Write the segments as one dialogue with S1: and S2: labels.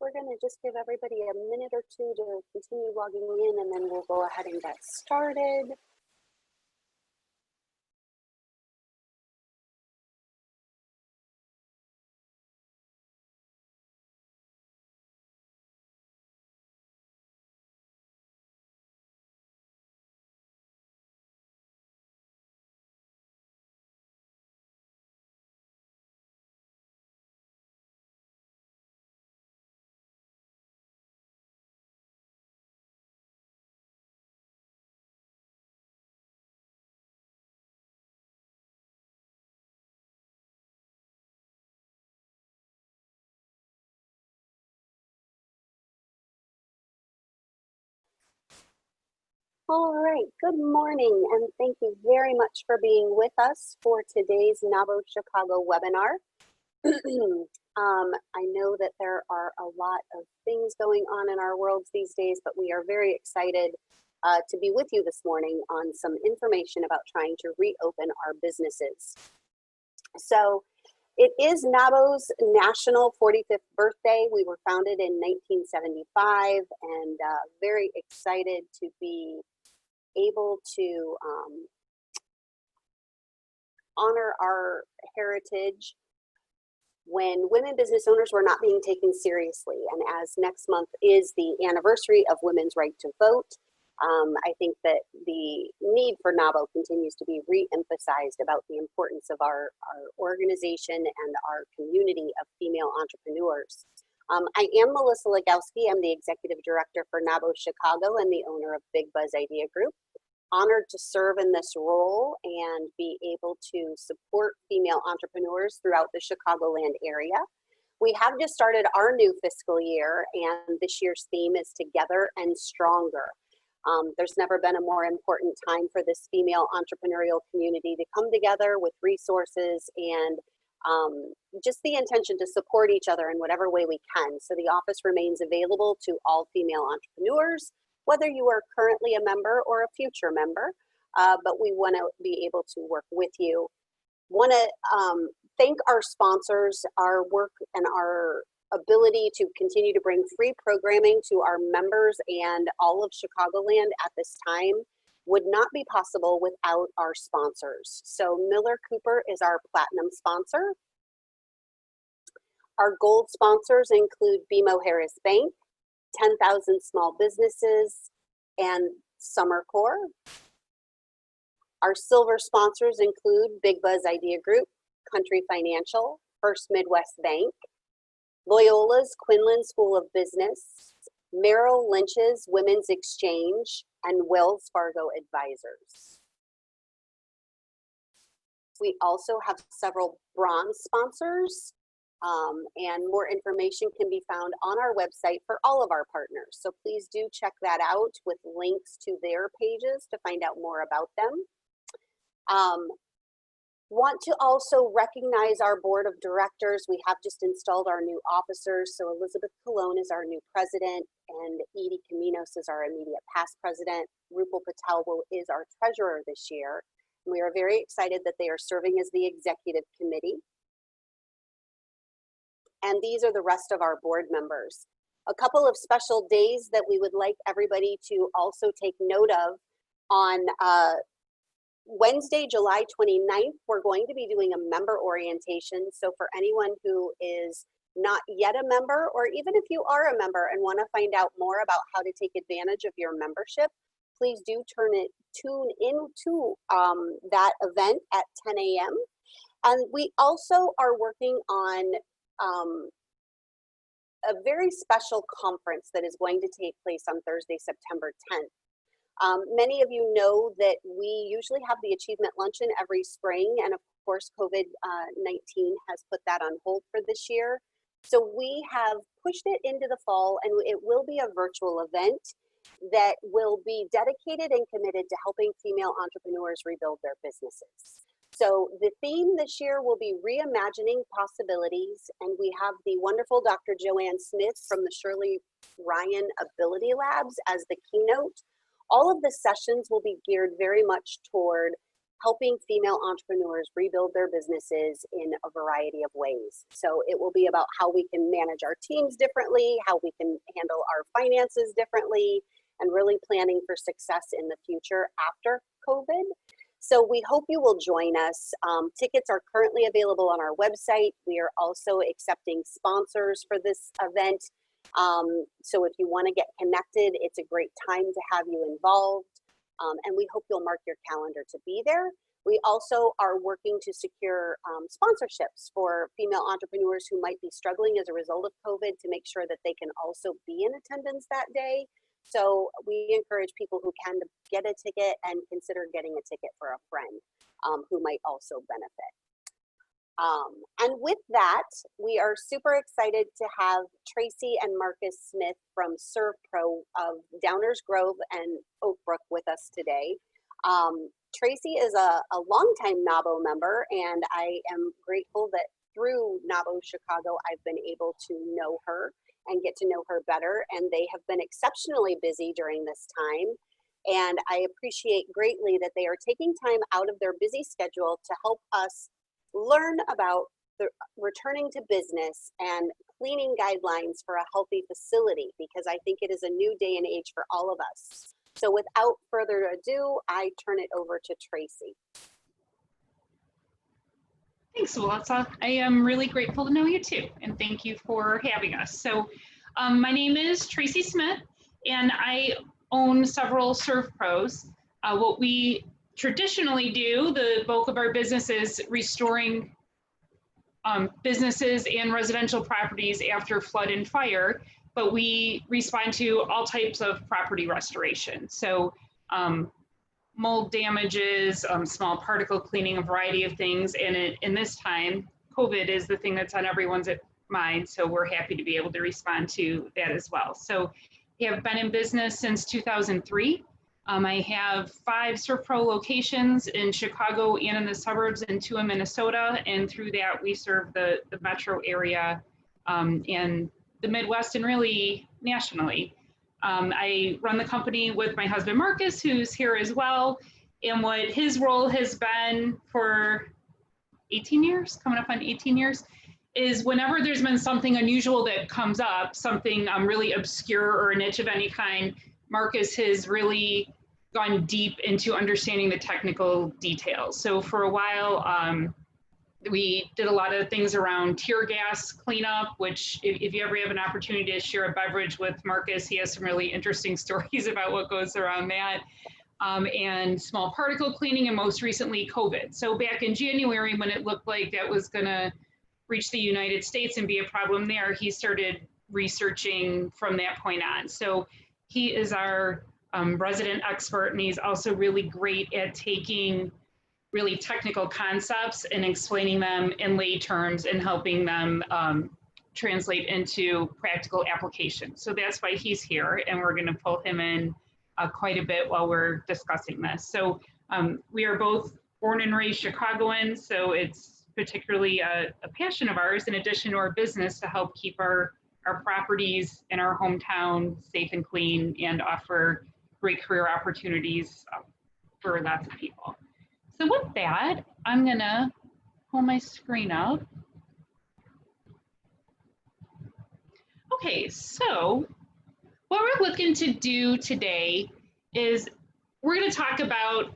S1: We're going to just give everybody a minute or two to continue logging in, and then we'll go ahead and get started. All right, good morning, and thank you very much for being with us for today's NABO Chicago webinar. I know that there are a lot of things going on in our worlds these days, but we are very excited to be with you this morning on some information about trying to reopen our businesses. So it is NABO's national 45th birthday. We were founded in 1975 and very excited to be able to honor our heritage when women business owners were not being taken seriously. And as next month is the anniversary of women's right to vote, I think that the need for NABO continues to be re-emphasized about the importance of our organization and our community of female entrepreneurs. I am Melissa Legowski. I'm the Executive Director for NABO Chicago and the owner of Big Buzz Idea Group. Honored to serve in this role and be able to support female entrepreneurs throughout the Chicagoland area. We have just started our new fiscal year, and this year's theme is Together and Stronger. There's never been a more important time for this female entrepreneurial community to come together with resources and just the intention to support each other in whatever way we can. So the office remains available to all female entrepreneurs, whether you are currently a member or a future member, but we want to be able to work with you. Want to thank our sponsors. Our work and our ability to continue to bring free programming to our members and all of Chicagoland at this time would not be possible without our sponsors. So Miller Cooper is our platinum sponsor. Our gold sponsors include BMO Harris Bank, 10,000 Small Businesses, and Summercore. Our silver sponsors include Big Buzz Idea Group, Country Financial, First Midwest Bank, Loyola's Quinlan School of Business, Merrill Lynch's Women's Exchange, and Wells Fargo Advisors. We also have several bronze sponsors, and more information can be found on our website for all of our partners. So please do check that out with links to their pages to find out more about them. Want to also recognize our board of directors. We have just installed our new officers. So Elizabeth Colon is our new president, and Edie Caminos is our immediate past president. Rupal Patel is our treasurer this year. We are very excited that they are serving as the executive committee. And these are the rest of our board members. A couple of special days that we would like everybody to also take note of. On Wednesday, July 29th, we're going to be doing a member orientation. So for anyone who is not yet a member, or even if you are a member and want to find out more about how to take advantage of your membership, please do tune into that event at 10 a.m. And we also are working on a very special conference that is going to take place on Thursday, September 10th. Many of you know that we usually have the Achievement Luncheon every spring, and of course COVID-19 has put that on hold for this year. So we have pushed it into the fall, and it will be a virtual event that will be dedicated and committed to helping female entrepreneurs rebuild their businesses. So the theme this year will be Reimagining Possibilities, and we have the wonderful Dr. Joanne Smith from the Shirley Ryan Ability Labs as the keynote. All of the sessions will be geared very much toward helping female entrepreneurs rebuild their businesses in a variety of ways. So it will be about how we can manage our teams differently, how we can handle our finances differently, and really planning for success in the future after COVID. So we hope you will join us. Tickets are currently available on our website. We are also accepting sponsors for this event. So if you want to get connected, it's a great time to have you involved. And we hope you'll mark your calendar to be there. We also are working to secure sponsorships for female entrepreneurs who might be struggling as a result of COVID to make sure that they can also be in attendance that day. So we encourage people who can to get a ticket and consider getting a ticket for a friend who might also benefit. And with that, we are super excited to have Tracy and Marcus Smith from Servpro of Downers Grove and Oak Brook with us today. Tracy is a longtime NABO member, and I am grateful that through NABO Chicago, I've been able to know her and get to know her better. And they have been exceptionally busy during this time. And I appreciate greatly that they are taking time out of their busy schedule to help us learn about the returning to business and cleaning guidelines for a healthy facility, because I think it is a new day and age for all of us. So without further ado, I turn it over to Tracy.
S2: Thanks, Melissa. I am really grateful to know you too, and thank you for having us. So my name is Tracy Smith, and I own several Servpros. What we traditionally do, the bulk of our business is restoring businesses and residential properties after flood and fire, but we respond to all types of property restoration. So mold damages, small particle cleaning, a variety of things. And in this time, COVID is the thing that's on everyone's mind. So we're happy to be able to respond to that as well. So we have been in business since 2003. I have 5 Servpro locations in Chicago and in the suburbs, and 2 in Minnesota. And through that, we serve the metro area and the Midwest and really nationally. I run the company with my husband, Marcus, who's here as well. And what his role has been for 18 years, coming up on 18 years, is whenever there's been something unusual that comes up, something really obscure or a niche of any kind, Marcus has really gone deep into understanding the technical details. So for a while, we did a lot of things around tear gas cleanup, which if you ever have an opportunity to share a beverage with Marcus, he has some really interesting stories about what goes around that. And small particle cleaning, and most recently COVID. So back in January, when it looked like that was gonna reach the United States and be a problem there, he started researching from that point on. So he is our resident expert, and he's also really great at taking really technical concepts and explaining them in lay terms and helping them translate into practical application. So that's why he's here, and we're gonna pull him in quite a bit while we're discussing this. So we are both born and raised Chicagoans, so it's particularly a passion of ours, in addition to our business, to help keep our properties in our hometown safe and clean and offer great career opportunities for lots of people. So with that, I'm gonna pull my screen up. Okay, so what we're looking to do today is we're gonna talk about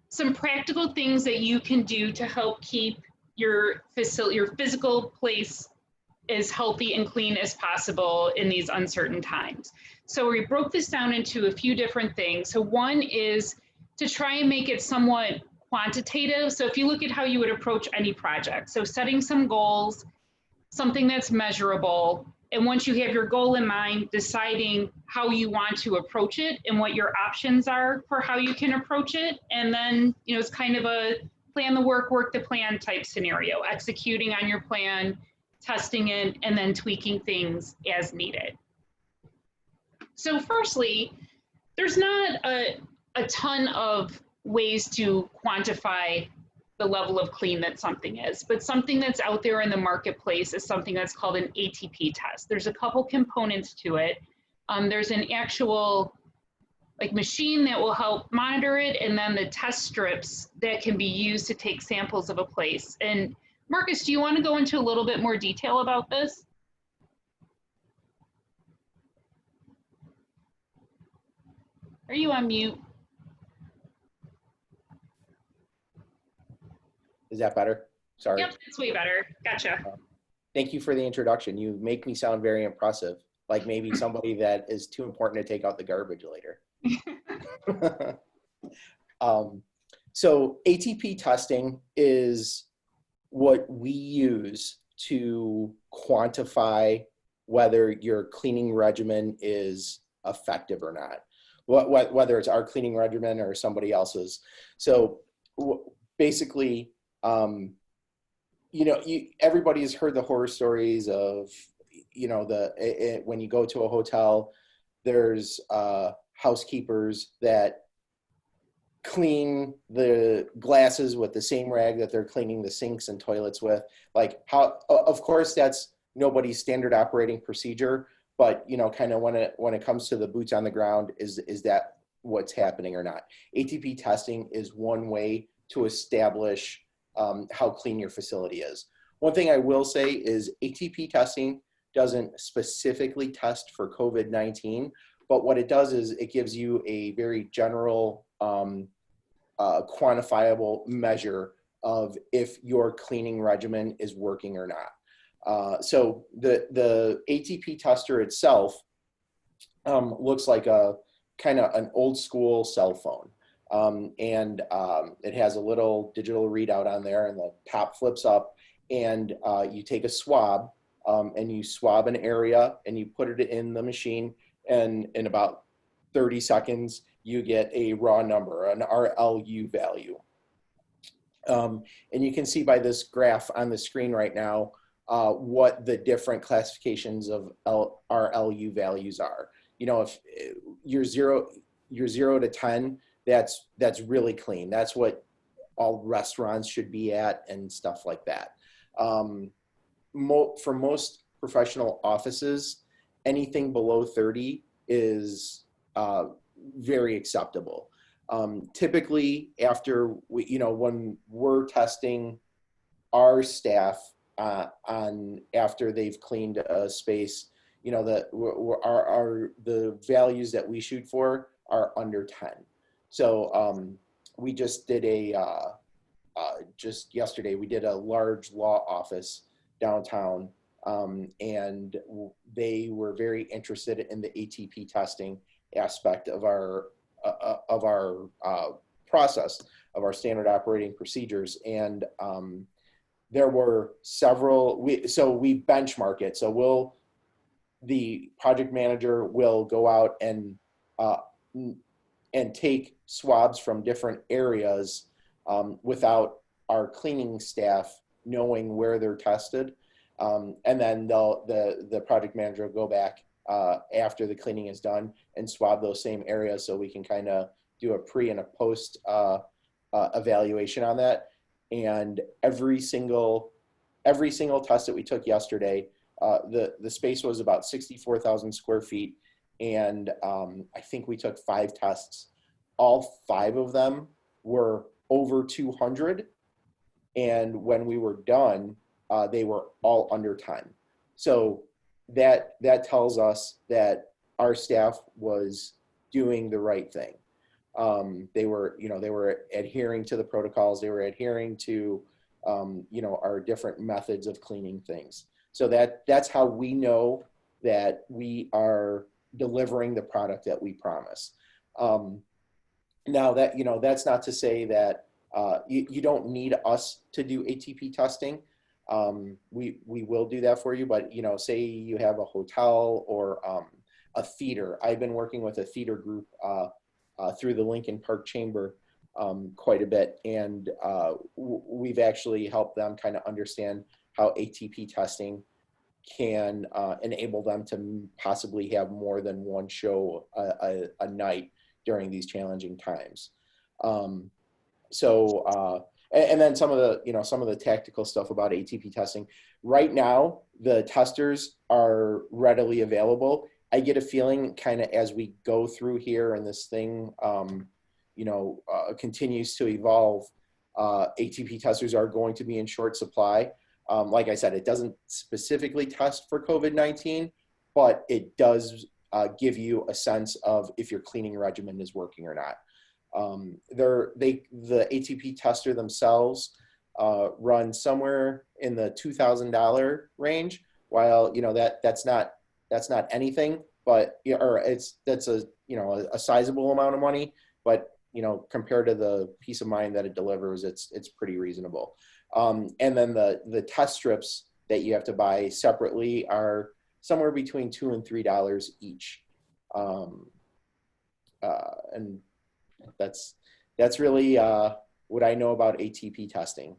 S2: some practical things that you can do to help keep your physical place as healthy and clean as possible in these uncertain times. So we broke this down into a few different things. So one is to try and make it somewhat quantitative. So if you look at how you would approach any project, so setting some goals, something that's measurable, and once you have your goal in mind, deciding how you want to approach it and what your options are for how you can approach it. And then, you know, it's kind of a plan the work the plan type scenario, executing on your plan, testing it, and then tweaking things as needed. So firstly, there's not a ton of ways to quantify the level of clean that something is, but something that's out there in the marketplace is something that's called an Atp test. There's a couple components to it. There's an actual like machine that will help monitor it, and then the test strips that can be used to take samples of a place. And Marcus, do you want to go into a little bit more detail about this? Are you on mute?
S3: Is that better? Sorry.
S2: Yep, it's way better. Gotcha.
S3: Thank you for the introduction. You make me sound very impressive, like maybe somebody that is too important to take out the garbage later. So ATP testing is what we use to quantify whether your cleaning regimen is effective or not, whether it's our cleaning regimen or somebody else's. So basically, you know, everybody has heard the horror stories of, you know, when you go to a hotel, there's housekeepers that clean the glasses with the same rag that they're cleaning the sinks and toilets with. Like, how, of course, that's nobody's standard operating procedure, but, you know, kind of when it comes to the boots on the ground, is that what's happening or not? ATP testing is one way to establish how clean your facility is. One thing I will say is ATP testing doesn't specifically test for COVID-19, but what it does is it gives you a very general quantifiable measure of if your cleaning regimen is working or not. So the ATP tester itself looks like a kind of an old school cell phone. It has a little digital readout on there, and the top flips up, and you take a swab and you swab an area and you put it in the machine, and in about 30 seconds, you get a raw number, an RLU value. And you can see by this graph on the screen right now what the different classifications of RLU values are. You know, if you're 0 to 10, that's really clean. That's what all restaurants should be at and stuff like that. For most professional offices, anything below 30 is very acceptable. Typically, after when we're testing our staff after they've cleaned a space, you know, the values that we shoot for are under 10. So we just did just yesterday, we did a large law office downtown, and they were very interested in the ATP testing aspect of our process, of our standard operating procedures. And there were several, we benchmark it. So the project manager will go out and take swabs from different areas without our cleaning staff knowing where they're tested. And then the project manager will go back after the cleaning is done and swab those same areas, so we can kind of do a pre and a post evaluation on that. And every single test that we took yesterday, the space was about 64,000 square feet. And I think we took 5 tests. All 5 of them were over 200. And when we were done, they were all under 10. So that tells us that our staff was doing the right thing. They were adhering to the protocols. They were adhering to, our different methods of cleaning things. So that's how we know that we are delivering the product that we promise. Now that, that's not to say that you don't need us to do ATP testing. We will do that for you, but, say you have a hotel or a theater. I've been working with a theater group through the Lincoln Park Chamber quite a bit, and we've actually helped them kind of understand how ATP testing can enable them to possibly have more than one show a night during these challenging times. And then some of the tactical stuff about ATP testing. Right now, the testers are readily available. I get a feeling kind of as we go through here and this thing, continues to evolve, ATP testers are going to be in short supply. Like I said, it doesn't specifically test for COVID-19, but it does give you a sense of if your cleaning regimen is working or not. The ATP tester themselves run somewhere in the $2,000 range. While that's not anything, but that's a sizable amount of money. But compared to the peace of mind that it delivers, it's pretty reasonable. And then the test strips that you have to buy separately are somewhere between $2 and $3 each. And that's really what I know about ATP testing.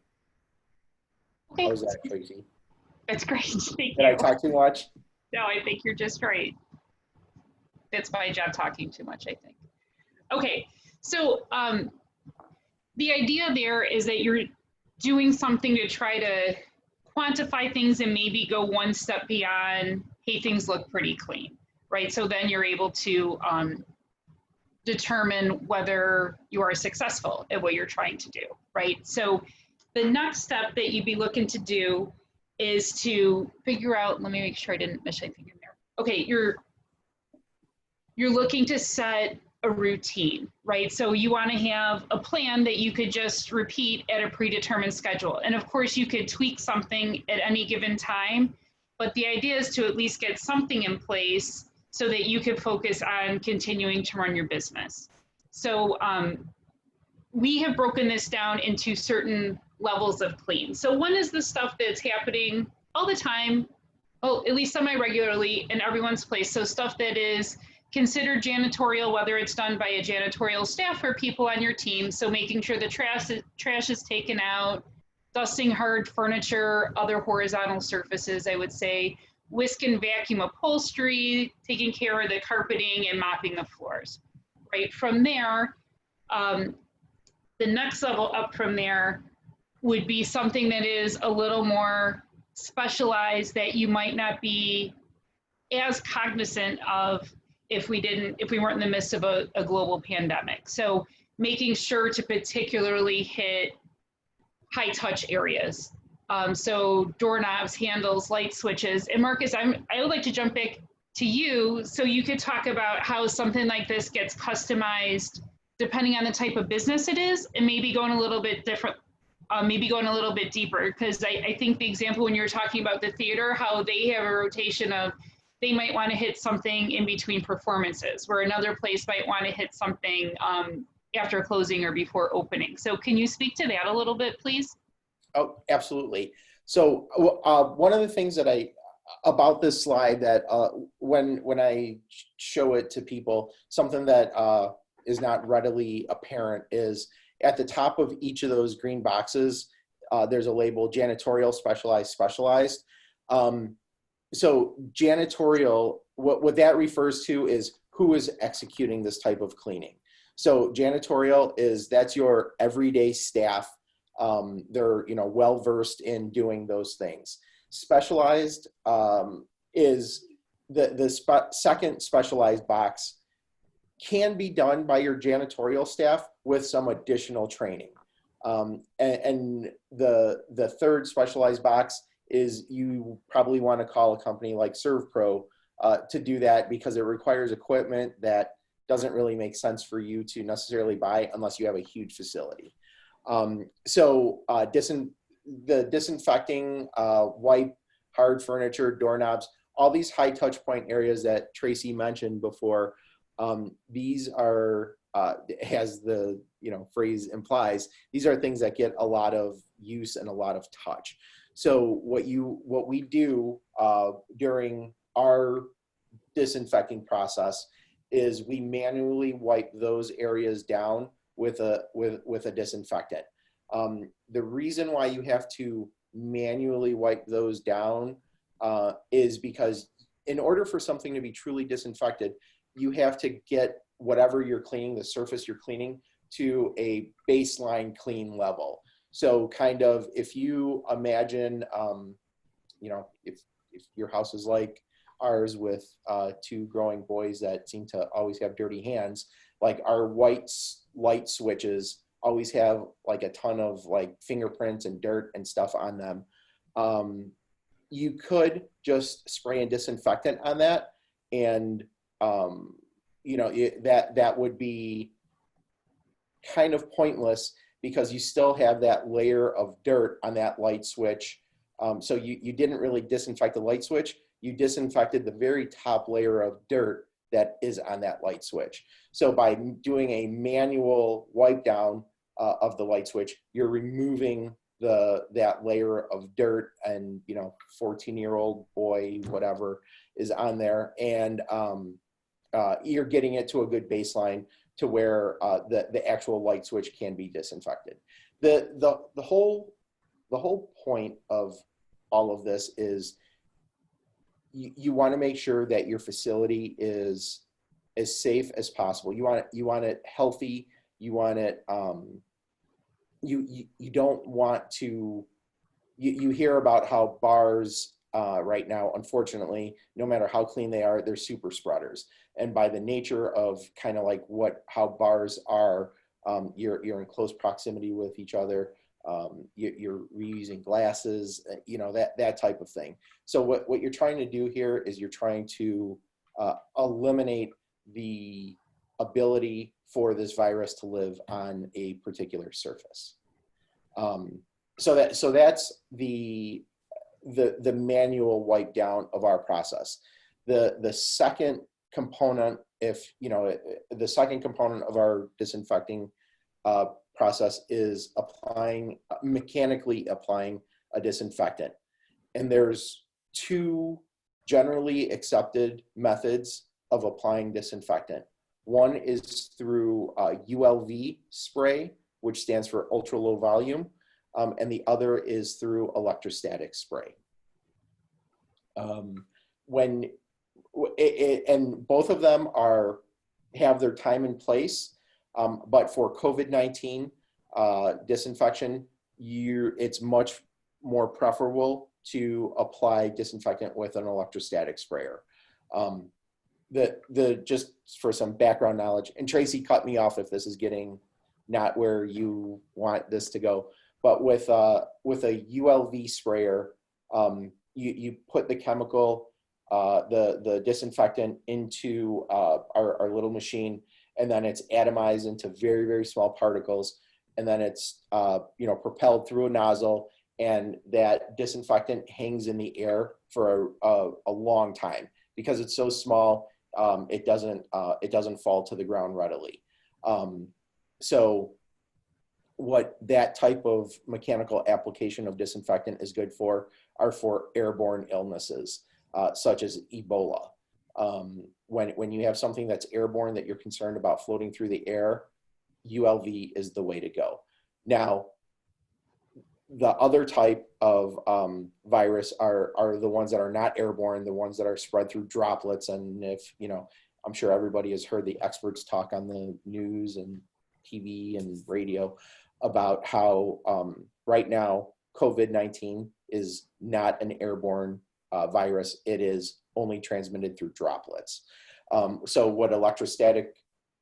S2: Okay.
S3: How's that, Tracy?
S2: That's great. Thank you.
S3: Did I talk too much?
S2: No, I think you're just right. That's my job, talking too much, I think. Okay, so the idea there is that you're doing something to try to quantify things and maybe go one step beyond, hey, things look pretty clean, right? So then you're able to determine whether you are successful at what you're trying to do, right? So the next step that you'd be looking to do is to figure out, let me make sure I didn't miss anything in there. Okay, you're looking to set a routine, right? So you want to have a plan that you could just repeat at a predetermined schedule. And of course you could tweak something at any given time, but the idea is to at least get something in place so that you can focus on continuing to run your business. So we have broken this down into certain levels of clean. So one is the stuff that's happening all the time, well, at least semi-regularly in everyone's place. So stuff that is considered janitorial, whether it's done by a janitorial staff or people on your team. So making sure the trash is taken out, dusting hard furniture, other horizontal surfaces, I would say, whisk and vacuum upholstery, taking care of the carpeting and mopping the floors. Right from there, the next level up from there would be something that is a little more specialized that you might not be as cognizant of if we weren't in the midst of a global pandemic. So making sure to particularly hit high touch areas. So doorknobs, handles, light switches. And Marcus, I would like to jump back to you so you could talk about how something like this gets customized depending on the type of business it is, and maybe going a little bit different, maybe going a little bit deeper, because I think the example when you're talking about the theater, how they have a rotation of, they might want to hit something in between performances, where another place might want to hit something after closing or before opening. So can you speak to that a little bit, please?
S3: Oh, absolutely. So one of the things that about this slide that when I show it to people, something that is not readily apparent is at the top of each of those green boxes, there's a label janitorial, specialized. So janitorial, what that refers to is who is executing this type of cleaning. So janitorial that's your everyday staff. They're well-versed in doing those things. Specialized is the second specialized box can be done by your janitorial staff with some additional training. And the third specialized box is you probably want to call a company like Servpro to do that, because it requires equipment that doesn't really make sense for you to necessarily buy unless you have a huge facility. So the disinfecting, wipe, hard furniture, doorknobs, all these high touch point areas that Tracy mentioned before, these are, as the phrase implies, these are things that get a lot of use and a lot of touch. So what we do during our disinfecting process is we manually wipe those areas down with a disinfectant. The reason why you have to manually wipe those down is because in order for something to be truly disinfected, you have to get whatever you're cleaning, the surface you're cleaning, to a baseline clean level. So kind of if you imagine, if your house is like ours with 2 growing boys that seem to always have dirty hands, like our white light switches always have like a ton of like fingerprints and dirt and stuff on them. You could just spray a disinfectant on that, and you know, that would be kind of pointless because you still have that layer of dirt on that light switch. So you didn't really disinfect the light switch. You disinfected the very top layer of dirt that is on that light switch. So by doing a manual wipe down of the light switch, you're removing that layer of dirt, and 14-year-old boy, whatever, is on there, and you're getting it to a good baseline to where the actual light switch can be disinfected. The whole point of all of this is you want to make sure that your facility is as safe as possible. You want it healthy. You want it. You don't want to. You hear about how bars right now, unfortunately, no matter how clean they are, they're super spreaders. And by the nature of kind of like how bars are, you're in close proximity with each other. You're reusing glasses, that type of thing. So what you're trying to do here is you're trying to eliminate the ability for this virus to live on a particular surface. So that's the manual wipe down of our process. The second component, the second component of our disinfecting process is mechanically applying a disinfectant. And there's 2 generally accepted methods of applying disinfectant. One is through ULV spray, which stands for ultra low volume, and the other is through electrostatic spray. And both of them have their time and place, but for COVID-19 disinfection, it's much more preferable to apply disinfectant with an electrostatic sprayer. Just for some background knowledge, and Tracy, cut me off if this is getting not where you want this to go, but with a ULV sprayer, you put the chemical, the disinfectant into our little machine, and then it's atomized into very, very small particles, and then it's propelled through a nozzle, and that disinfectant hangs in the air for a long time because it's so small. It doesn't fall to the ground readily. So what that type of mechanical application of disinfectant is good for are for airborne illnesses, such as Ebola. When you have something that's airborne that you're concerned about floating through the air, ULV is the way to go. Now, the other type of virus are the ones that are not airborne, the ones that are spread through droplets. And I'm sure everybody has heard the experts talk on the news and TV and radio about how right now COVID-19 is not an airborne virus. It is only transmitted through droplets. So what electrostatic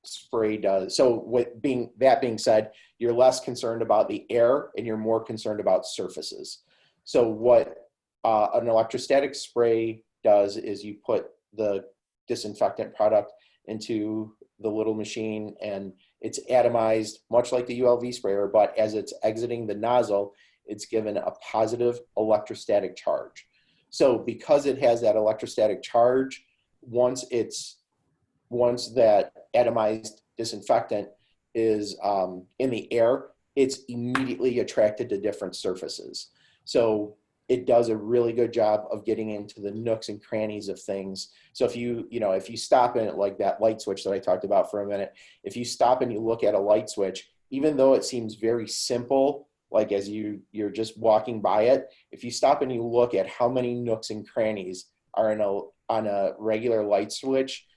S3: spray does, that being said, you're less concerned about the air and you're more concerned about surfaces. So what an electrostatic spray does is you put the disinfectant product into the little machine, and it's atomized much like the ULV sprayer, but as it's exiting the nozzle, it's given a positive electrostatic charge. So because it has that electrostatic charge, once that atomized disinfectant is in the air, it's immediately attracted to different surfaces. So it does a really good job of getting into the nooks and crannies of things. So if you stop in it, like that light switch that I talked about for a minute, if you stop and you look at a light switch, even though it seems very simple, like as you're just walking by it, if you stop and you look at how many nooks and crannies are on a regular light switch,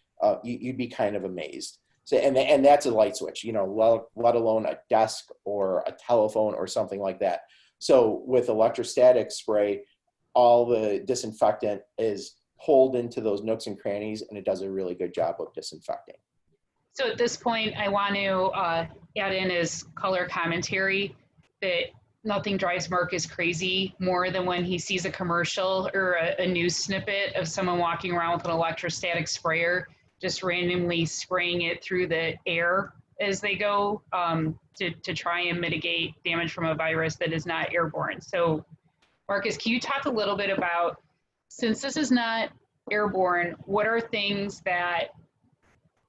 S3: you'd be kind of amazed. So, and that's a light switch, let alone a desk or a telephone or something like that. So with electrostatic spray, all the disinfectant is pulled into those nooks and crannies, and it does a really good job of disinfecting.
S2: So at this point, I want to add in as color commentary that nothing drives Marcus crazy more than when he sees a commercial or a news snippet of someone walking around with an electrostatic sprayer, just randomly spraying it through the air as they go to try and mitigate damage from a virus that is not airborne. So Marcus, can you talk a little bit about, since this is not airborne, what are things that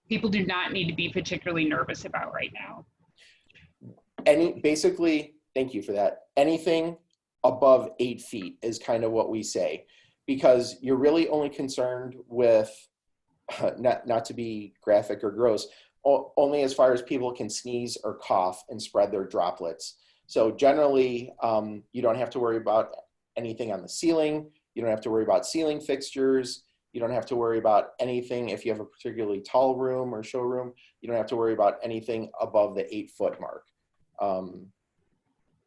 S2: people do not need to be particularly nervous about right now?
S3: Basically, thank you for that. Anything above 8 feet is kind of what we say, because you're really only concerned with, not to be graphic or gross, only as far as people can sneeze or cough and spread their droplets. So generally, you don't have to worry about anything on the ceiling. You don't have to worry about ceiling fixtures. You don't have to worry about anything if you have a particularly tall room or showroom. You don't have to worry about anything above the 8 foot mark.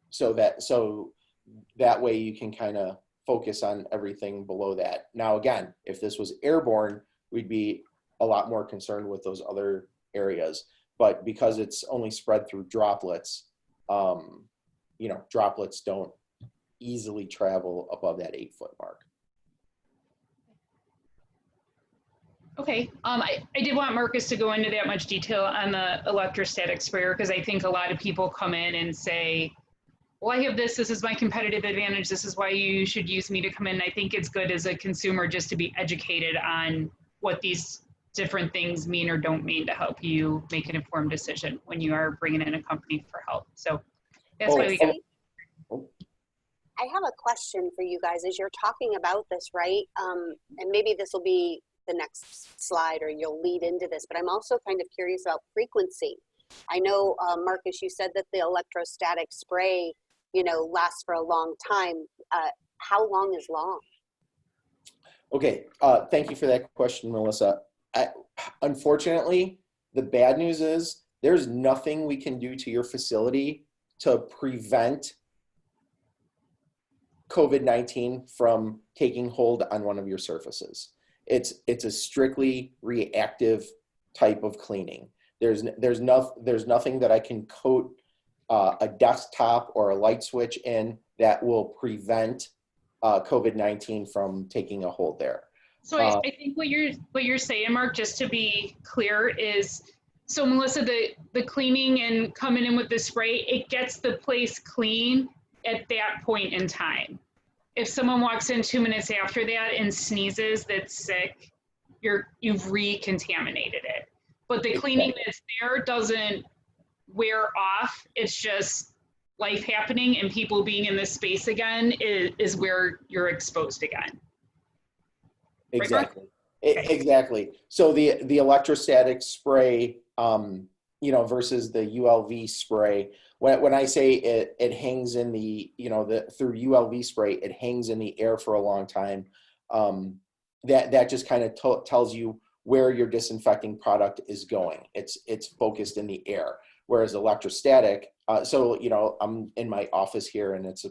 S3: So that way you can kind of focus on everything below that. Now, again, if this was airborne, we'd be a lot more concerned with those other areas. But because it's only spread through droplets, droplets don't easily travel above that 8 foot mark.
S2: Okay, I did want Marcus to go into that much detail on the electrostatic sprayer, because I think a lot of people come in and say, well, I have this is my competitive advantage, this is why you should use me to come in. I think it's good as a consumer just to be educated on what these different things mean or don't mean to help you make an informed decision when you are bringing in a company for help. So that's why we got.
S1: I have a question for you guys as you're talking about this, right? And maybe this will be the next slide or you'll lead into this, but I'm also kind of curious about frequency. I know, Marcus, you said that the electrostatic spray, lasts for a long time. How long is long?
S3: Okay, thank you for that question, Melissa. Unfortunately, the bad news is there's nothing we can do to your facility to prevent COVID-19 from taking hold on one of your surfaces. It's a strictly reactive type of cleaning. There's nothing that I can coat a desktop or a light switch in that will prevent COVID-19 from taking a hold there.
S2: So I think what you're saying, Mark, just to be clear, is so Melissa, the cleaning and coming in with the spray, it gets the place clean at that point in time. If someone walks in 2 minutes after that and sneezes that's sick, you've recontaminated it. But the cleaning that's there doesn't wear off. It's just life happening and people being in this space again is where you're exposed again.
S3: Exactly.
S2: Right, okay.
S3: Exactly. So the electrostatic spray, versus the ULV spray. When I say it hangs in the, through ULV spray, it hangs in the air for a long time. That just kind of tells you where your disinfecting product is going. It's focused in the air. Whereas electrostatic, I'm in my office here and it's,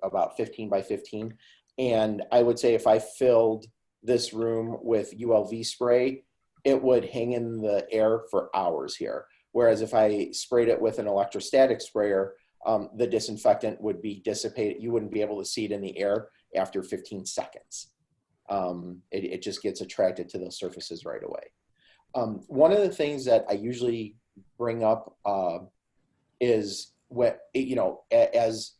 S3: about 15 by 15. And I would say if I filled this room with ULV spray, it would hang in the air for hours here. Whereas if I sprayed it with an electrostatic sprayer, the disinfectant would be dissipated. You wouldn't be able to see it in the air after 15 seconds. It just gets attracted to those surfaces right away. One of the things that I usually bring up is as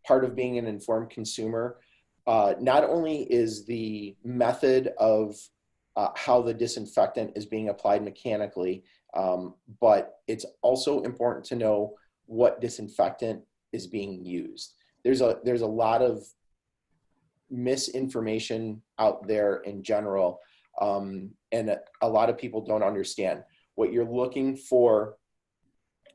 S3: part of being an informed consumer, not only is the method of how the disinfectant is being applied mechanically, but it's also important to know what disinfectant is being used. There's a lot of misinformation out there in general, and a lot of people don't understand. What you're looking for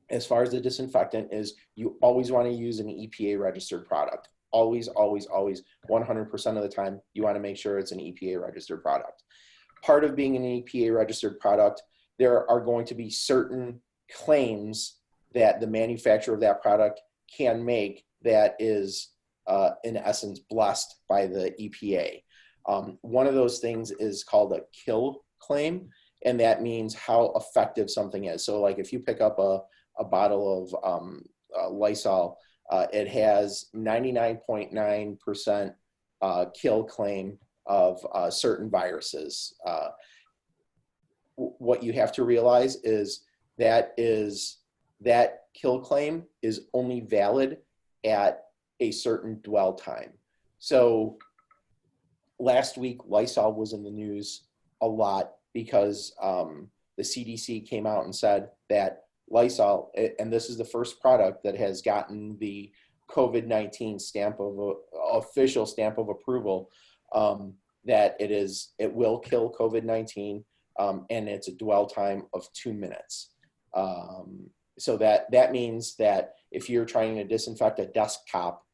S3: as far as the disinfectant is you always want to use an EPA registered product. Always, always, always, 100% of the time, you want to make sure it's an EPA registered product. Part of being an EPA registered product, there are going to be certain claims that the manufacturer of that product can make that is in essence, blessed by the EPA. One of those things is called a kill claim, and that means how effective something is. So like if you pick up a bottle of Lysol, it has 99.9% kill claim of certain viruses. What you have to realize is that kill claim is only valid at a certain dwell time. So last week, Lysol was in the news a lot because the CDC came out and said that Lysol, and this is the first product that has gotten the COVID-19 official stamp of approval, that it will kill COVID-19, and it's a dwell time of 2 minutes. So that means that if you're trying to disinfect a desktop,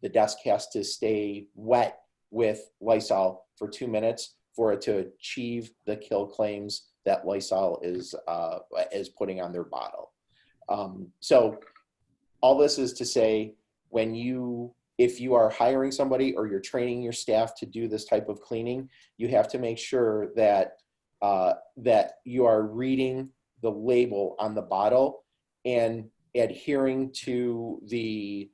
S3: the desk has to stay wet with Lysol for 2 minutes for it to achieve the kill claims that Lysol is putting on their bottle. So all this is to say, if you are hiring somebody or you're training your staff to do this type of cleaning, you have to make sure that that you are reading the label on the bottle and adhering to the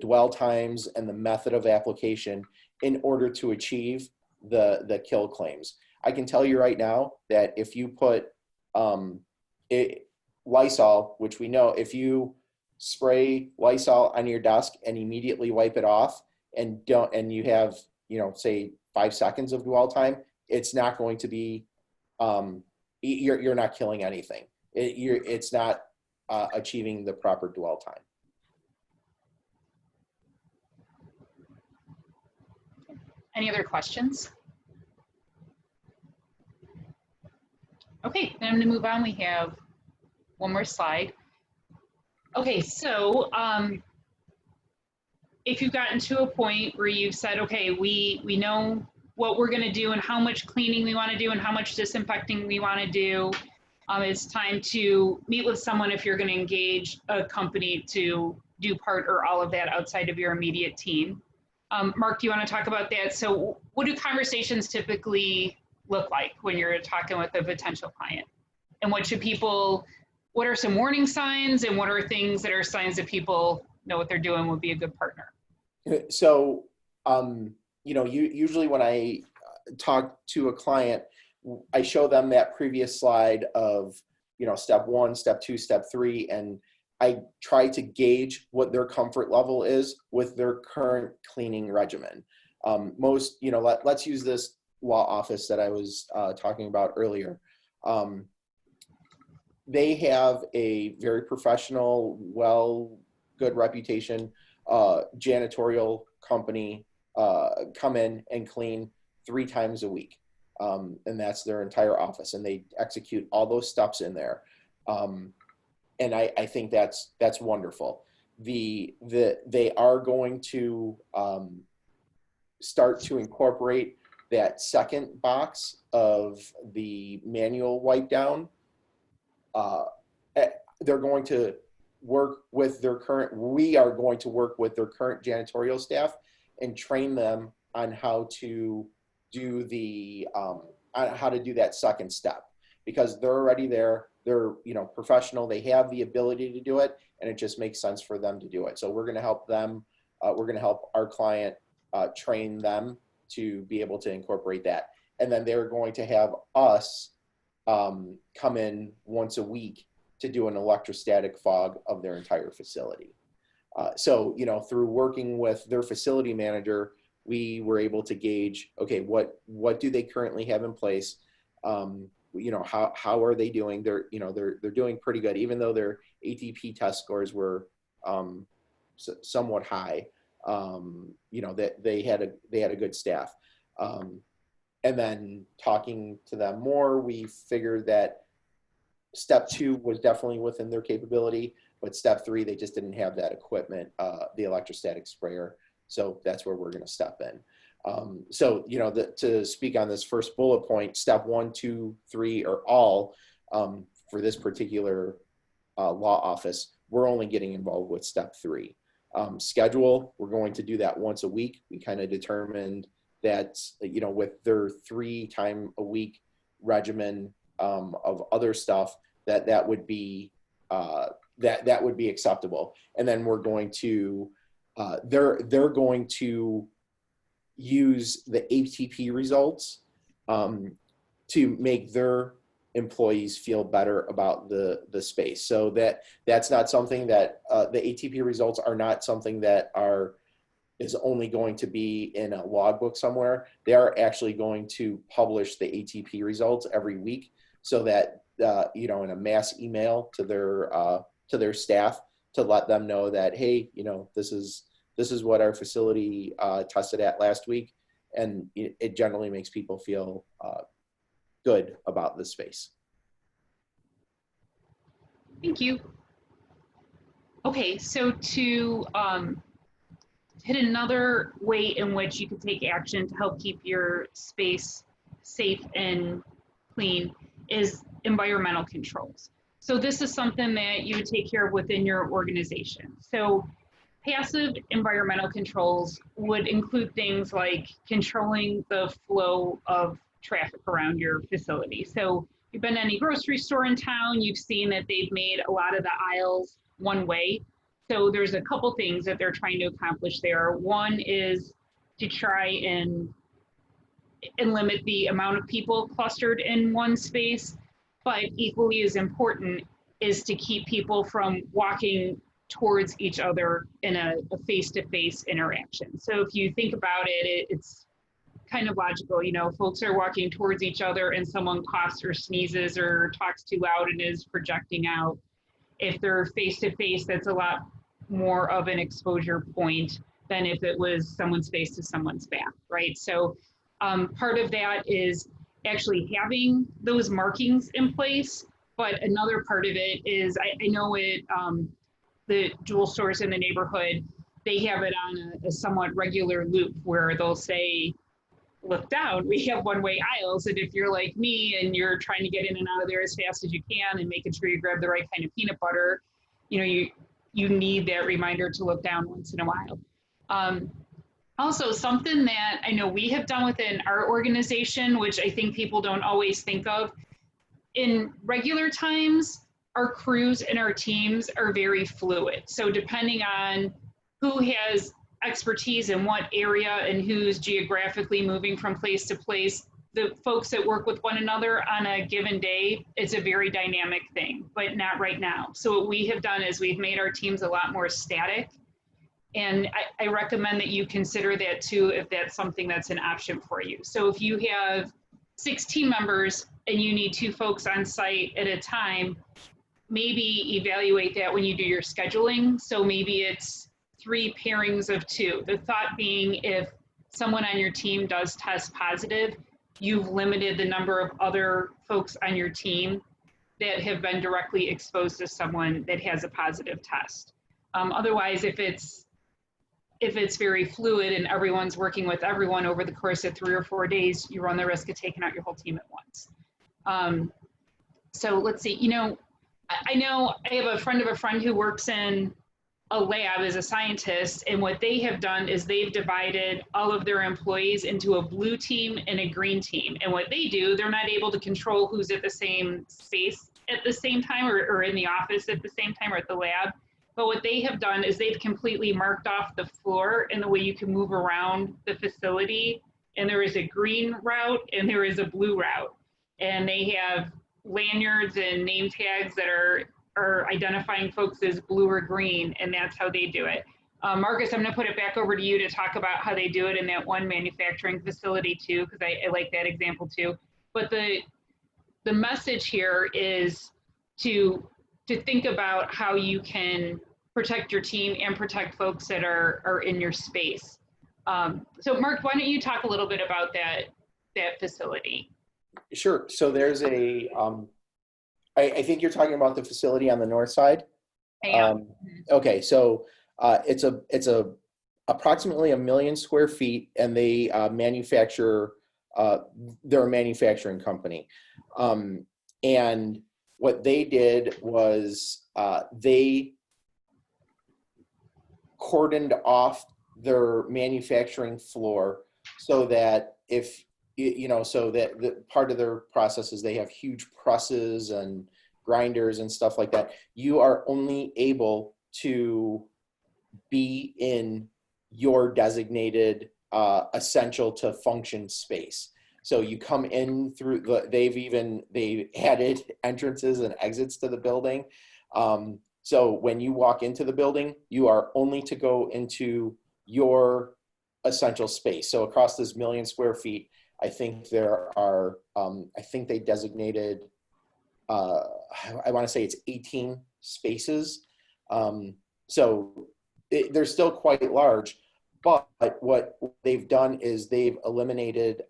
S3: dwell times and the method of application in order to achieve the kill claims. I can tell you right now that if you put Lysol, which we know, if you spray Lysol on your desk and immediately wipe it off and you have, say 5 seconds of dwell time, it's not going to be, you're not killing anything. It's not achieving the proper dwell time.
S2: Any other questions? Okay, then I'm going to move on. We have one more slide. Okay, so if you've gotten to a point where you've said, okay, we know what we're going to do and how much cleaning we want to do and how much disinfecting we want to do, it's time to meet with someone if you're going to engage a company to do part or all of that outside of your immediate team. Mark, do you want to talk about that? So what do conversations typically look like when you're talking with a potential client? And what are some warning signs, and what are things that are signs that people know what they're doing would be a good partner?
S3: So, usually when I talk to a client, I show them that previous slide of, step 1, step 2, step 3, and I try to gauge what their comfort level is with their current cleaning regimen. Let's use this law office that I was talking about earlier. They have a very professional, good reputation, janitorial company come in and clean 3 times a week. And that's their entire office, and they execute all those steps in there. And I think that's wonderful. They are going to start to incorporate that second box of the manual wipe down. They're going to work with we are going to work with their current janitorial staff and train them on how to do that second step, because they're already there. They're professional. They have the ability to do it, and it just makes sense for them to do it. So we're going to help them. We're going to help our client train them to be able to incorporate that, and then they're going to have us come in once a week to do an electrostatic fog of their entire facility. So through working with their facility manager, we were able to gauge, okay, what do they currently have in place? How are they doing? They're doing pretty good, even though their ATP test scores were somewhat high. That they had a good staff. And then talking to them more, we figured that step 2 was definitely within their capability, but step 3, they just didn't have that equipment, the electrostatic sprayer. So that's where we're going to step in. To speak on this first bullet point, step 1, 2, 3 are all, for this particular law office, we're only getting involved with step 3. schedule. We're going to do that once a week. We kind of determined that, you know, with their 3-time-a-week regimen of other stuff, that would be that would be acceptable. And then we're going to they're going to use the ATP results to make their employees feel better about the space. So that's not something that the ATP results are not something that is only going to be in a logbook somewhere. They are actually going to publish the ATP results every week, so that you know, in a mass email to their staff, to let them know that, hey, you know, this is what our facility tested at last week, and it generally makes people feel good about the space.
S2: Thank you. Okay, so to hit another way in which you can take action to help keep your space safe and clean is environmental controls. So this is something that you would take care of within your organization. So passive environmental controls would include things like controlling the flow of traffic around your facility. So if you've been to any grocery store in town, you've seen that they've made a lot of the aisles one way. So there's a couple things that they're trying to accomplish there. One is to try and limit the amount of people clustered in one space, but equally as important is to keep people from walking towards each other in a face-to-face interaction. So if you think about it, it's kind of logical. You know, folks are walking towards each other and someone coughs or sneezes or talks too loud and is projecting out. If they're face-to-face, that's a lot more of an exposure point than if it was someone's face to someone's back, right? So part of that is actually having those markings in place, but another part of it is, I know it, the jewel stores in the neighborhood, they have it on a somewhat regular loop where they'll say, look down, we have one-way aisles, and if you're like me and you're trying to get in and out of there as fast as you can and making sure you grab the right kind of peanut butter, you know, you need that reminder to look down once in a while. Also, something that I know we have done within our organization, which I think people don't always think of, in regular times, our crews and our teams are very fluid. So depending on who has expertise in what area and who's geographically moving from place to place, the folks that work with one another on a given day, it's a very dynamic thing, but not right now. So what we have done is we've made our teams a lot more static. And I recommend that you consider that too, if that's something that's an option for you. So if you have 6 team members and you need 2 folks on site at a time, maybe evaluate that when you do your scheduling. So maybe it's 3 pairings of 2. The thought being, if someone on your team does test positive, you've limited the number of other folks on your team that have been directly exposed to someone that has a positive test. Otherwise, if it's very fluid and everyone's working with everyone over the course of 3 or 4 days, you run the risk of taking out your whole team at once. So let's see, you know I have a friend of a friend who works in a lab as a scientist, and what they have done is they've divided all of their employees into a blue team and a green team. And what they do, they're not able to control who's at the same space at the same time, or in the office at the same time, or at the lab. But what they have done is they've completely marked off the floor and the way you can move around the facility. And there is a green route and there is a blue route. And they have lanyards and name tags that are identifying folks as blue or green, and that's how they do it. Marcus, I'm gonna put it back over to you to talk about how they do it in that one manufacturing facility too, because I like that example too. But the message here is to think about how you can protect your team and protect folks that are in your space. So Mark, why don't you talk a little bit about that facility?
S3: Sure. So there's a, I think you're talking about the facility on the north side. Okay. So it's approximately 1 million square feet, and they manufacture, they're a manufacturing company. And what they did was they cordoned off their manufacturing floor so that if, so that the part of their process is they have huge presses and grinders and stuff like that. You are only able to be in your designated essential to function space. So you come in through they added entrances and exits to the building. So when you walk into the building, you are only to go into your essential space. So across this 1 million square feet, I think there are, I think they designated, I want to say it's 18 spaces. So they're still quite large, but what they've done is they've eliminated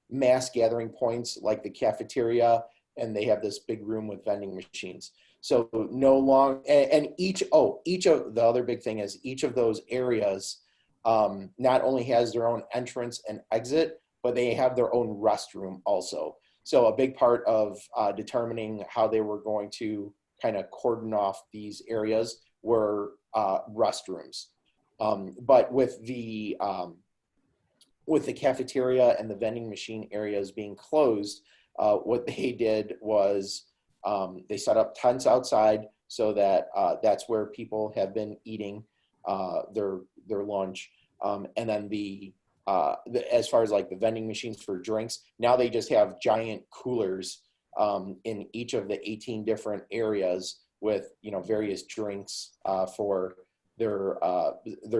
S3: mass gathering points like the cafeteria, and they have this big room with vending machines. So no longer, and each of the other big thing is each of those areas not only has their own entrance and exit, but they have their own restroom also. So a big part of determining how they were going to kind of cordon off these areas were restrooms. But with the cafeteria and the vending machine areas being closed, what they did was they set up tents outside so that that's where people have been eating their lunch. And then as far as like the vending machines for drinks, now they just have giant coolers in each of the 18 different areas with various drinks for their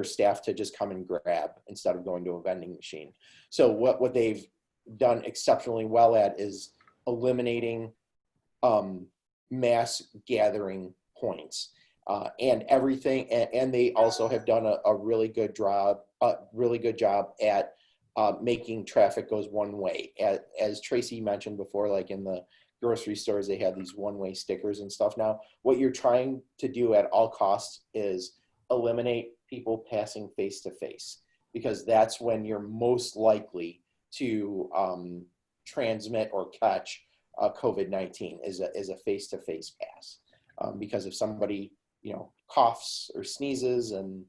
S3: staff to just come and grab instead of going to a vending machine. So what they've done exceptionally well at is eliminating mass gathering points and everything. And they also have done a really good job at making traffic goes one way. As Tracy mentioned before, like in the grocery stores, they have these one-way stickers and stuff now. What you're trying to do at all costs is eliminate people passing face to face, because that's when you're most likely to transmit or catch COVID-19 is a face-to-face pass. Because if somebody coughs or sneezes and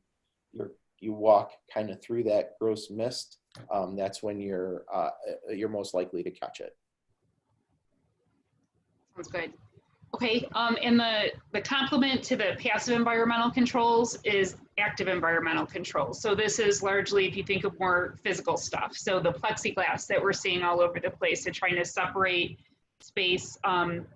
S3: you walk kind of through that gross mist, that's when you're most likely to catch it.
S2: Sounds good. Okay, and the complement to the passive environmental controls is active environmental controls. So this is largely, if you think of more physical stuff. So the plexiglass that we're seeing all over the place, to trying to separate space from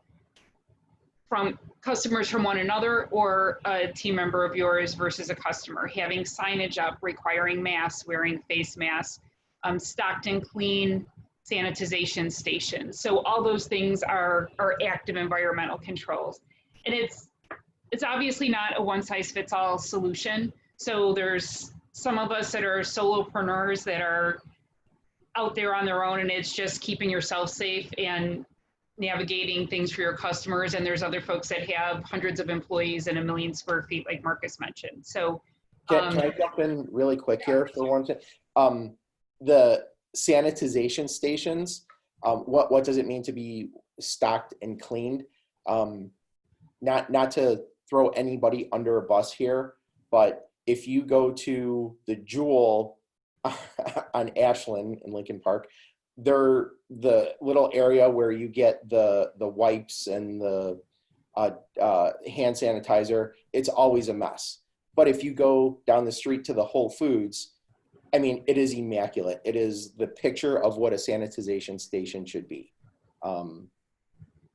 S2: customers from one another, or a team member of yours versus a customer. Having signage up requiring masks, wearing face masks, stocked and clean sanitization stations. So all those things are active environmental controls. And it's obviously not a one-size-fits-all solution. So there's some of us that are solopreneurs that are out there on their own, and it's just keeping yourself safe and navigating things for your customers. And there's other folks that have hundreds of employees and 1 million square feet, like Marcus mentioned. So
S3: can I jump in really quick here for one thing? The sanitization stations, what does it mean to be stocked and cleaned? Not to throw anybody under a bus here, but if you go to the Jewel on Ashland in Lincoln Park, they're the little area where you get the wipes and the hand sanitizer. It's always a mess. But if you go down the street to the Whole Foods, I mean, it is immaculate. It is the picture of what a sanitization station should be.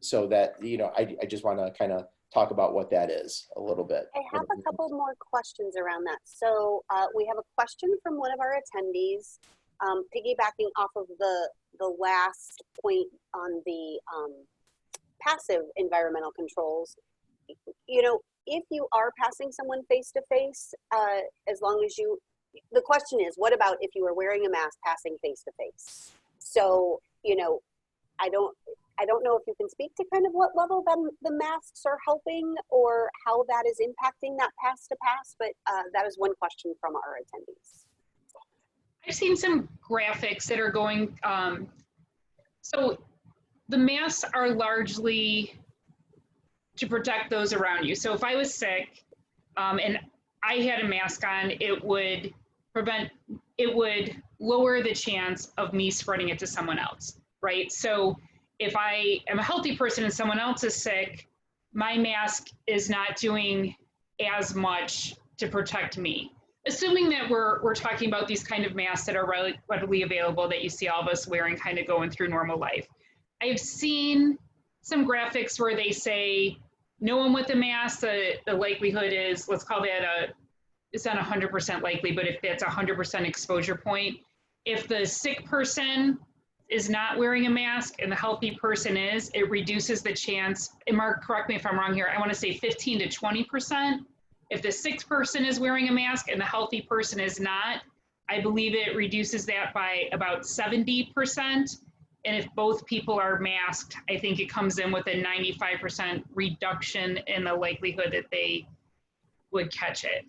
S3: So that, I just want to kind of talk about what that is a little bit.
S1: I have a couple more questions around that. So we have a question from one of our attendees, piggybacking off of the last point on the passive environmental controls. If you are passing someone face to face, as long as the question is, what about if you are wearing a mask passing face to face? So, I don't know if you can speak to kind of what level the masks are helping or how that is impacting that pass to pass, but that is one question from our attendees.
S2: I've seen some graphics that are going, so the masks are largely to protect those around you. So if I was sick and I had a mask on, it would lower the chance of me spreading it to someone else, right? So if I am a healthy person and someone else is sick, my mask is not doing as much to protect me. Assuming that we're talking about these kind of masks that are readily available that you see all of us wearing kind of going through normal life. I've seen some graphics where they say no one with a mask, the likelihood is, let's call that it's not 100% likely, but if that's 100% exposure point, if the sick person is not wearing a mask and the healthy person is, it reduces the chance, and Mark, correct me if I'm wrong here, I want to say 15 to 20%. If the sick person is wearing a mask and the healthy person is not, I believe it reduces that by about 70%. And if both people are masked, I think it comes in with a 95% reduction in the likelihood that they would catch it.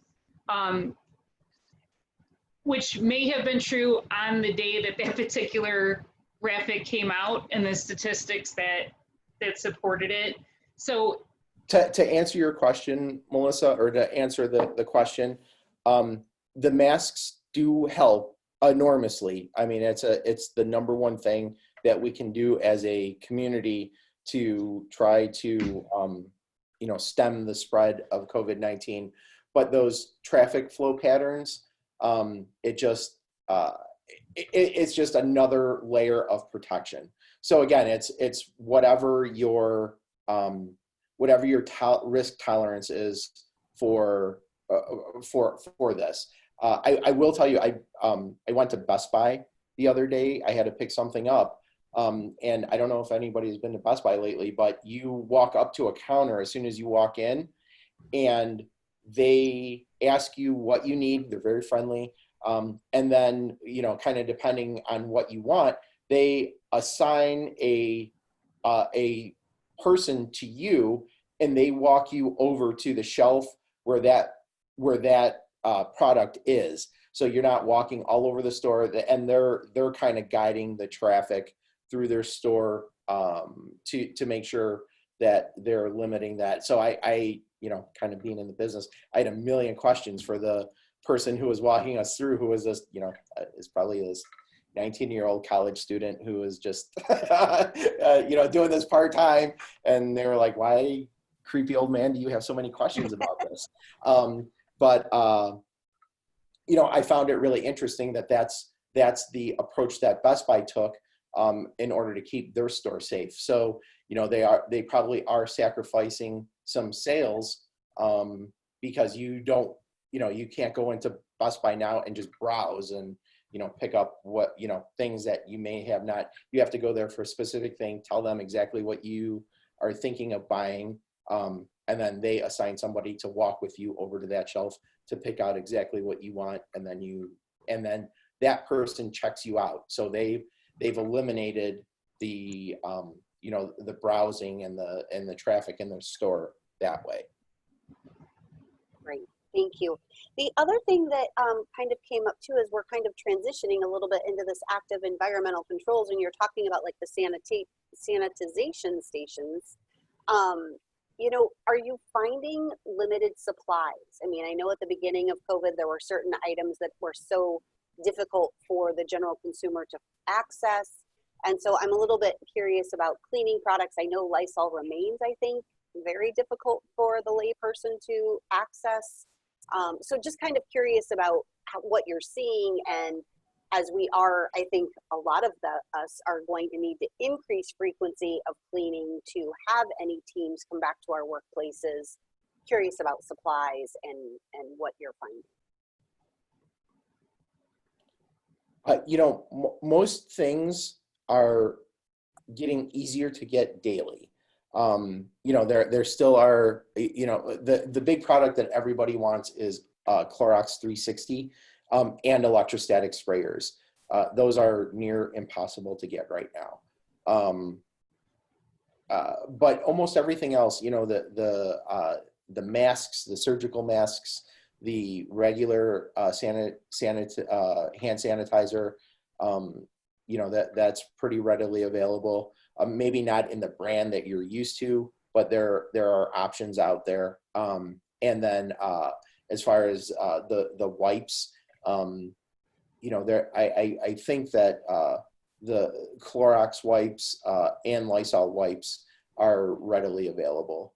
S2: Which may have been true on the day that that particular graphic came out and the statistics that supported it. So
S3: to answer your question, Melissa, or to answer the question, the masks do help enormously. I mean, it's the number one thing that we can do as a community to try to stem the spread of COVID-19. But those traffic flow patterns, it's just another layer of protection. So again, it's whatever your risk tolerance is for this. I will tell you, I went to Best Buy the other day. I had to pick something up, and I don't know if anybody's been to Best Buy lately, but you walk up to a counter as soon as you walk in, and they ask you what you need. They're very friendly. And then, kind of depending on what you want, they assign a person to you, and they walk you over to the shelf where that product is. So you're not walking all over the store, and they're kind of guiding the traffic through their store to make sure that they're limiting that. So I kind of being in the business, I had a million questions for the person who was walking us through, who was this, is probably this 19-year-old college student who was just, doing this part-time. And they were like, why, creepy old man, do you have so many questions about this? But I found it really interesting that that's the approach that Best Buy took in order to keep their store safe. So, they probably are sacrificing some sales because you can't go into Best Buy now and just browse and, pick up what, things that you may have not. You have to go there for a specific thing, tell them exactly what you are thinking of buying, and then they assign somebody to walk with you over to that shelf to pick out exactly what you want, and then that person checks you out. So they've eliminated the the browsing and the traffic in the store that way.
S1: Great, thank you. The other thing that kind of came up too is we're kind of transitioning a little bit into this active environmental controls, and you're talking about like the sanitization stations. Are you finding limited supplies? I mean, I know at the beginning of COVID, there were certain items that were so difficult for the general consumer to access. And so I'm a little bit curious about cleaning products. I know Lysol remains, I think, very difficult for the layperson to access. So just kind of curious about what you're seeing, and as we are, I think a lot of us are going to need to increase frequency of cleaning to have any teams come back to our workplaces. Curious about supplies and what you're finding.
S3: Most things are getting easier to get daily. There still are, the big product that everybody wants is Clorox 360 and electrostatic sprayers. Those are near impossible to get right now. But almost everything else, the masks, the surgical masks, the regular hand sanitizer, that's pretty readily available. Maybe not in the brand that you're used to, but there are options out there. And then as far as the wipes. You know, I think that the Clorox wipes and Lysol wipes are readily available.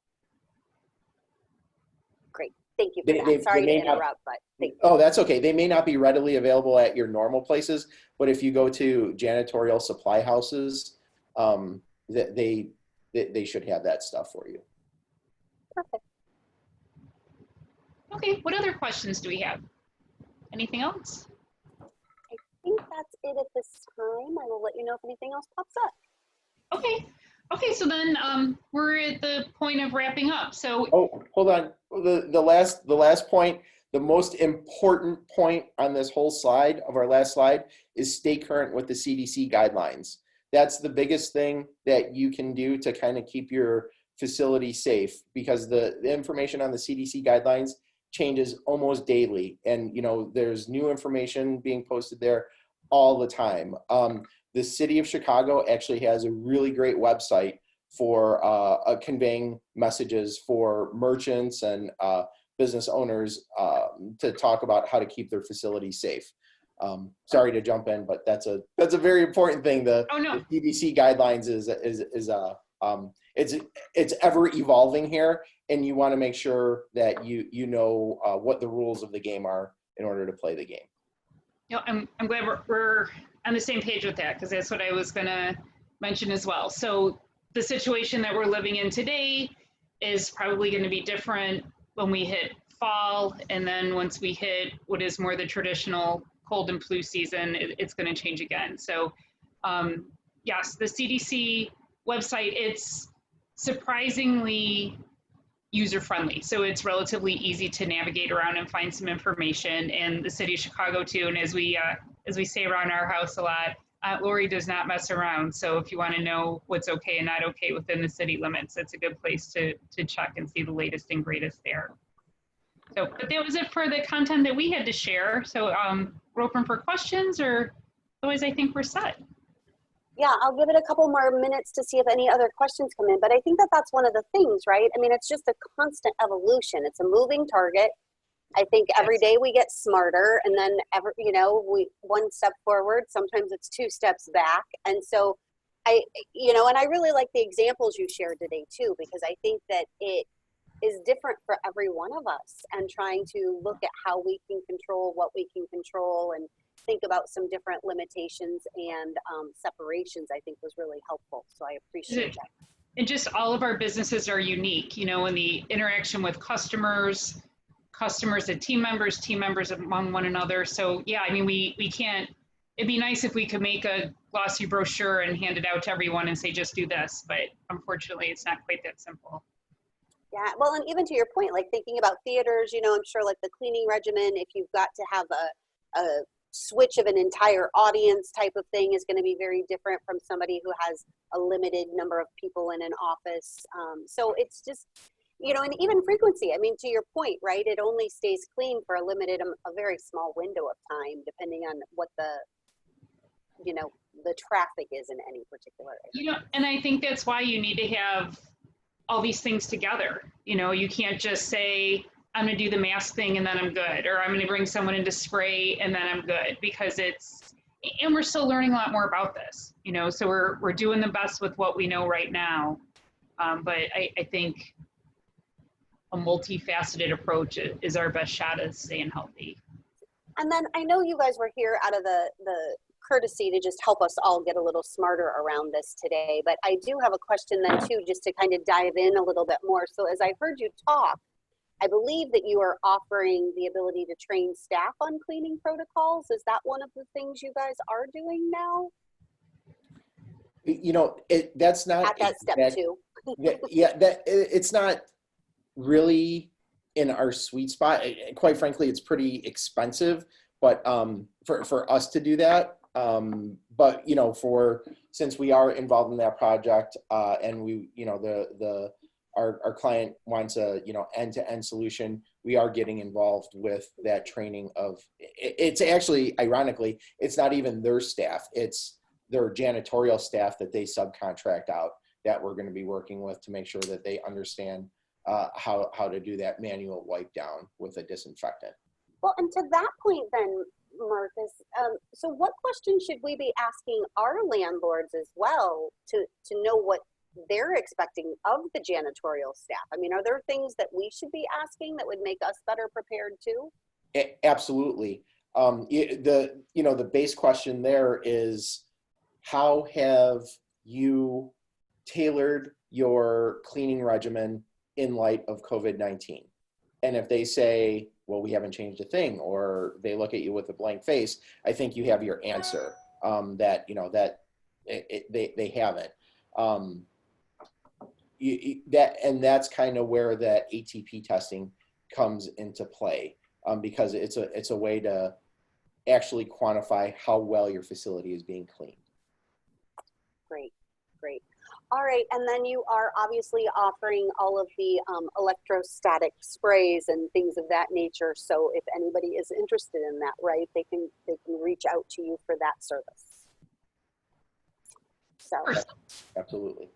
S1: Great, thank you for that. Sorry to interrupt, but thank you.
S3: Oh, that's okay. They may not be readily available at your normal places, but if you go to janitorial supply houses, they should have that stuff for you.
S1: Perfect.
S2: Okay, what other questions do we have? Anything else?
S1: I think that's it at this time. I will let you know if anything else pops up.
S2: Okay. Okay, so then we're at the point of wrapping up. So
S3: hold on. The last point, the most important point on this whole slide of our last slide is stay current with the CDC guidelines. That's the biggest thing that you can do to kind of keep your facility safe, because the information on the CDC guidelines changes almost daily, and you know there's new information being posted there all the time. The city of Chicago actually has a really great website for conveying messages for merchants and business owners to talk about how to keep their facility safe. Sorry to jump in, but that's a very important thing. The CDC guidelines it's ever evolving here, and you want to make sure that you know what the rules of the game are in order to play the game.
S2: You know, I'm glad we're on the same page with that, because that's what I was going to mention as well. So the situation that we're living in today is probably going to be different when we hit fall, and then once we hit what is more the traditional cold and flu season, it's going to change again. So yes, the CDC website, it's surprisingly user-friendly. So it's relatively easy to navigate around and find some information. And the city of Chicago too, and as we say around our house a lot, Lori does not mess around. So if you want to know what's okay and not okay within the city limits, it's a good place to check and see the latest and greatest there. So, but that was it for the content that we had to share. So we're open for questions, or otherwise I think we're set.
S1: Yeah, I'll give it a couple more minutes to see if any other questions come in, but I think that that's one of the things, right? I mean, it's just a constant evolution. It's a moving target. I think every day we get smarter, and then we one step forward, sometimes it's two steps back. And so and I really like the examples you shared today too, because I think that it is different for every one of us, and trying to look at how we can control what we can control and think about some different limitations and separations, I think was really helpful. So I appreciate that.
S2: And just all of our businesses are unique, you know, in the interaction with customers and team members among one another. So yeah, I mean, we can't, it'd be nice if we could make a glossy brochure and hand it out to everyone and say, just do this, but unfortunately it's not quite that simple.
S1: Yeah, well, and even to your point, like thinking about theaters, you know, I'm sure like the cleaning regimen, if you've got to have a switch of an entire audience type of thing, is going to be very different from somebody who has a limited number of people in an office. So it's just, you know, and even frequency, I mean, to your point, right, it only stays clean for a very small window of time, depending on what the traffic is in any particular area.
S2: You know, and I think that's why you need to have all these things together. You know, you can't just say, I'm going to do the mask thing and then I'm good, or I'm going to bring someone in to spray and then I'm good, because and we're still learning a lot more about this, you know, so we're doing the best with what we know right now. But I think a multifaceted approach is our best shot at staying healthy.
S1: And then I know you guys were here out of the courtesy to just help us all get a little smarter around this today, but I do have a question then too, just to kind of dive in a little bit more. So as I heard you talk, I believe that you are offering the ability to train staff on cleaning protocols. Is that one of the things you guys are doing now?
S3: You know, that's not
S1: at that step two.
S3: It's not really in our sweet spot. Quite frankly, it's pretty expensive, but for us to do that. But you know, since we are involved in that project, and we, you know, our client wants a, you know, end-to-end solution, we are getting involved with that training of, it's actually, ironically, it's not even their staff, it's their janitorial staff that they subcontract out, that we're going to be working with to make sure that they understand how to do that manual wipe down with a disinfectant.
S1: Well, and to that point then, Marcus, so what questions should we be asking our landlords as well to know what they're expecting of the janitorial staff? I mean, are there things that we should be asking that would make us better prepared too?
S3: Absolutely. The base question there is, how have you tailored your cleaning regimen in light of COVID-19? And if they say, well, we haven't changed a thing, or they look at you with a blank face, I think you have your answer, that they haven't. That's kind of where that ATP testing comes into play, because it's a way to actually quantify how well your facility is being cleaned.
S1: Great, great. All right, and then you are obviously offering all of the electrostatic sprays and things of that nature. So if anybody is interested in that, right, they can reach out to you for that service. So
S3: Absolutely.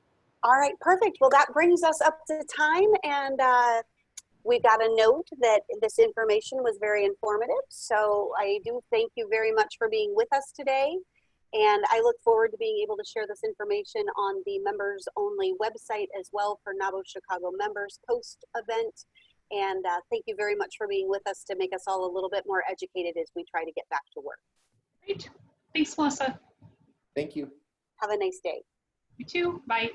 S1: All right, perfect. Well, that brings us up to time, and we got a note that this information was very informative. So I do thank you very much for being with us today. And I look forward to being able to share this information on the members only website as well for NABO Chicago members post event. And thank you very much for being with us to make us all a little bit more educated as we try to get back to work.
S2: Great. Thanks, Melissa.
S3: Thank you.
S1: Have a nice day.
S2: You too. Bye.